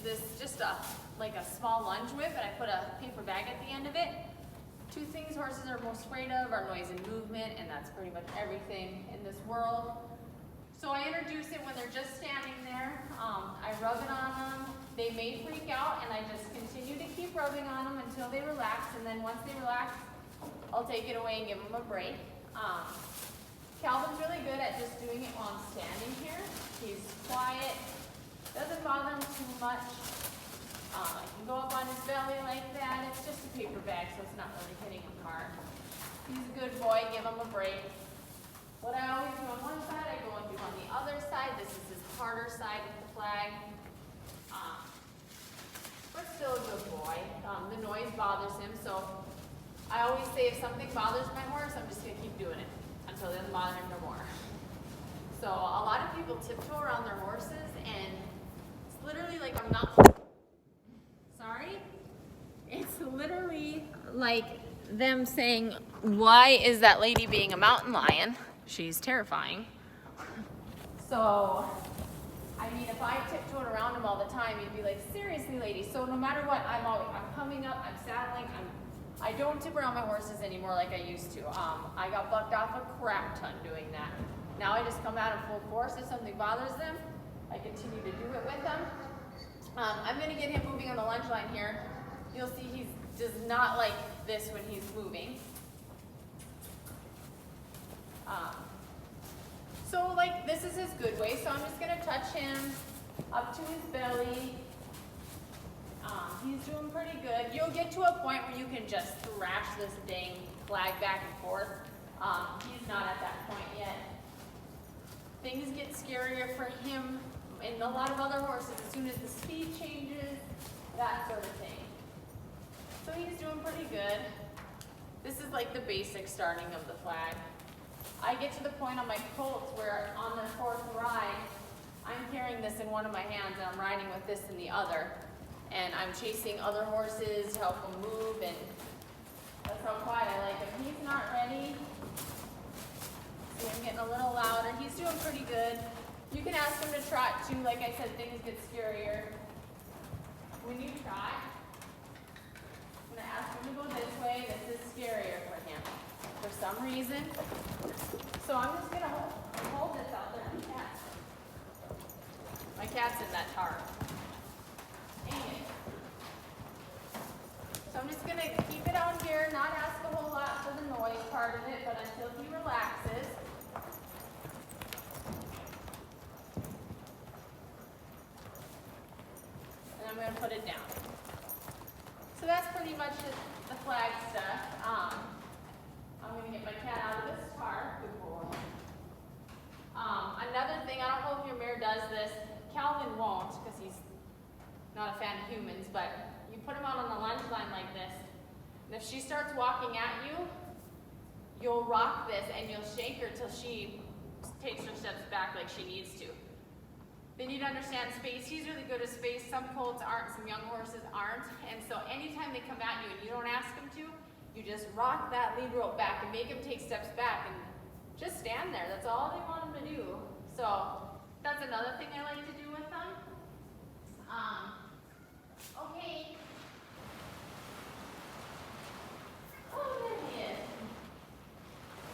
this just like a small lunge whip, and I put a paper bag at the end of it. Two things horses are most afraid of are noise and movement, and that's pretty much everything in this world. So I introduce it when they're just standing there. I rub it on them. They may freak out, and I just continue to keep rubbing on them until they relax, and then once they relax, I'll take it away and give them a break. Calvin's really good at just doing it while I'm standing here. He's quiet, doesn't bother him too much. I can go up on his belly like that. It's just a paper bag, so it's not really hitting him hard. He's a good boy, give him a break. What I always do on one side, I go and do on the other side. This is his harder side with the flag. But still a good boy. The noise bothers him, so I always say if something bothers my horse, I'm just going to keep doing it until it doesn't bother him no more. So a lot of people tiptoe around their horses, and it's literally like I'm not... Sorry? It's literally like them saying, why is that lady being a mountain lion? She's terrifying. So, I mean, if I tiptoed around him all the time, you'd be like, seriously, lady. So no matter what, I'm coming up, I'm saddling, I don't tip around my horses anymore like I used to. I got bucked off a crap ton doing that. Now I just come out in full force. If something bothers them, I continue to do it with them. I'm going to get him moving on the lunge line here. You'll see he does not like this when he's moving. So like this is his good way, so I'm just going to touch him up to his belly. He's doing pretty good. You'll get to a point where you can just thrash this dang flag back and forth. He's not at that point yet. Things get scarier for him and a lot of other horses as soon as the speed changes, that sort of thing. So he's doing pretty good. This is like the basic starting of the flag. I get to the point on my colts where on their fourth ride, I'm carrying this in one of my hands and I'm riding with this in the other. And I'm chasing other horses to help them move, and that's how quiet I like him. He's not ready. See, I'm getting a little louder. He's doing pretty good. You can ask him to trot too. Like I said, things get scarier. When you trot, I'm going to ask him to go this way. This is scarier for him for some reason. So I'm just going to hold this out there. My cat's in that tarp. Dang it. So I'm just going to keep it out here, not ask a whole lot for the noise part of it, but until he relaxes. And I'm going to put it down. So that's pretty much the flag stuff. I'm going to get my cat out of this tarp. Good boy. Another thing, I don't know if your mare does this. Calvin won't because he's not a fan of humans, but you put him out on the lunge line like this, and if she starts walking at you, you'll rock this and you'll shake her till she takes her steps back like she needs to. They need to understand space. He's really good at space. Some colts aren't, some young horses aren't, and so anytime they come at you and you don't ask them to, you just rock that lead rope back and make them take steps back and just stand there. That's all they want them to do. So that's another thing I like to do with them. Okay. Oh, there he is.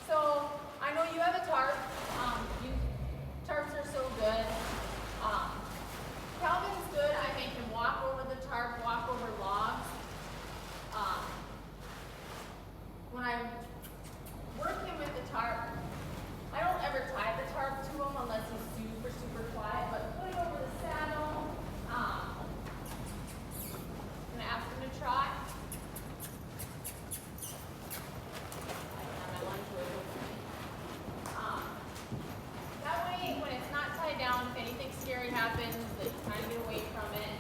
So I know you have a tarp. Tarps are so good. Calvin's good. I make him walk over the tarp, walk over logs. When I'm working with the tarp, I don't ever tie the tarp to him unless he's super, super quiet, but put it over the saddle. I'm going to ask him to trot. I don't have my lunch with me. That way, when it's not tied down, if anything scary happens, they kind of get away from it.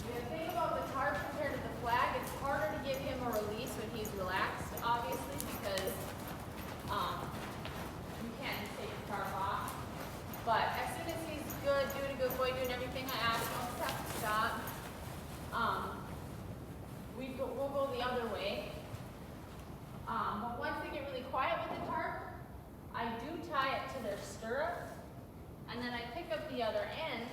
The thing about the tarp compared to the flag, it's harder to give him a release when he's relaxed, obviously, because you can't just take the tarp off. But as soon as he's good, doing a good boy, doing everything I ask him, I'll just have to stop. We'll go the other way. But once they get really quiet with the tarp, I do tie it to their stirrup, and then I pick up the other end,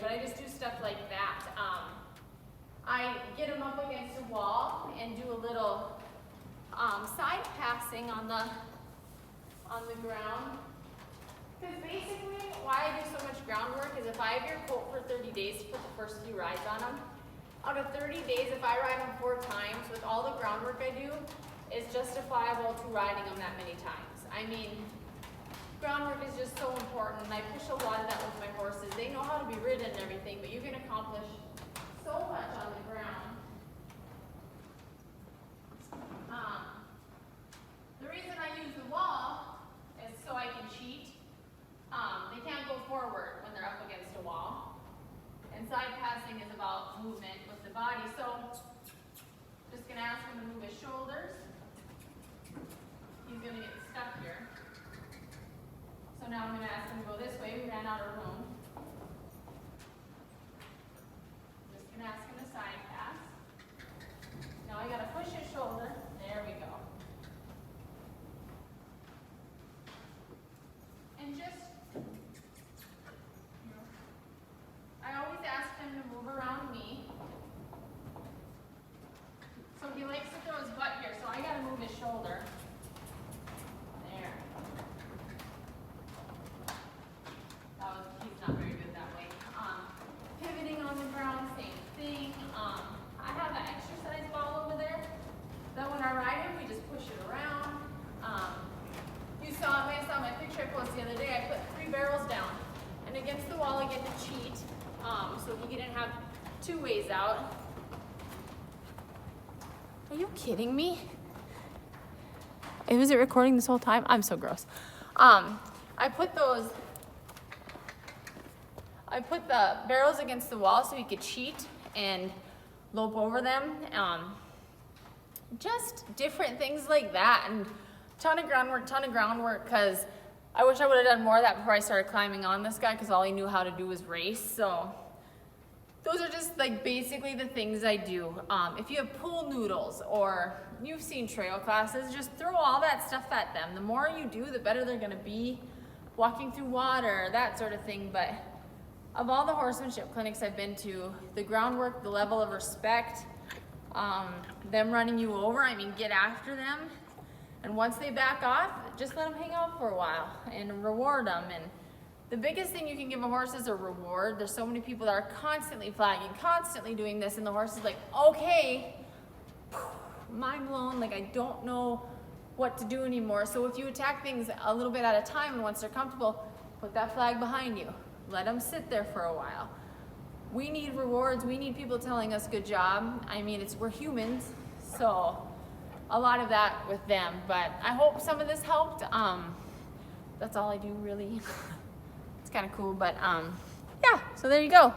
but I just do stuff like that. I get him up against a wall and do a little side passing on the ground. Because basically, why I do so much groundwork is if I have your colt for 30 days to put the first few rides on him, out of 30 days, if I ride him 4 times with all the groundwork I do, it's justifiable to riding him that many times. I mean, groundwork is just so important, and I push a lot of that with my horses. They know how to be ridden and everything, but you can accomplish so much on the ground. The reason I use the wall is so I can cheat. They can't go forward when they're up against a wall. And side passing is about movement with the body. So, just gonna ask him to move his shoulders. He's gonna get stuck here. So now I'm gonna ask him to go this way. We ran out of room. Just gonna ask him to side pass. Now I gotta push his shoulder. There we go. And just, I always ask him to move around me. So he likes to throw his butt here, so I gotta move his shoulder. There. He's not very good that way. Pivoting on the ground, same thing. I have an exercise ball over there that when I ride him, we just push it around. You saw my picture I posted the other day. I put 3 barrels down, and against the wall I get to cheat, so he didn't have 2 ways out. Are you kidding me? Was it recording this whole time? I'm so gross. I put the barrels against the wall so he could cheat and lope over them. Just different things like that, and ton of groundwork, because I wish I would have done more of that before I started climbing on this guy, because all he knew how to do was race. So those are just like basically the things I do. If you have pool noodles or you've seen trail classes, just throw all that stuff at them. The more you do, the better they're gonna be. Walking through water, that sort of thing. But of all the horsemanship clinics I've been to, the groundwork, the level of respect, them running you over, I mean, get after them. And once they back off, just let them hang out for a while and reward them. And the biggest thing you can give a horse is a reward. There's so many people that are constantly flagging, constantly doing this, and the horse is like, okay, mind blown, like I don't know what to do anymore. So if you attack things a little bit at a time, and once they're comfortable, put that flag behind you. Let them sit there for a while. We need rewards. We need people telling us good job. I mean, we're humans, so a lot of that with them. But I hope some of this helped. That's all I do, really. It's kind of cool, but yeah, so there you go.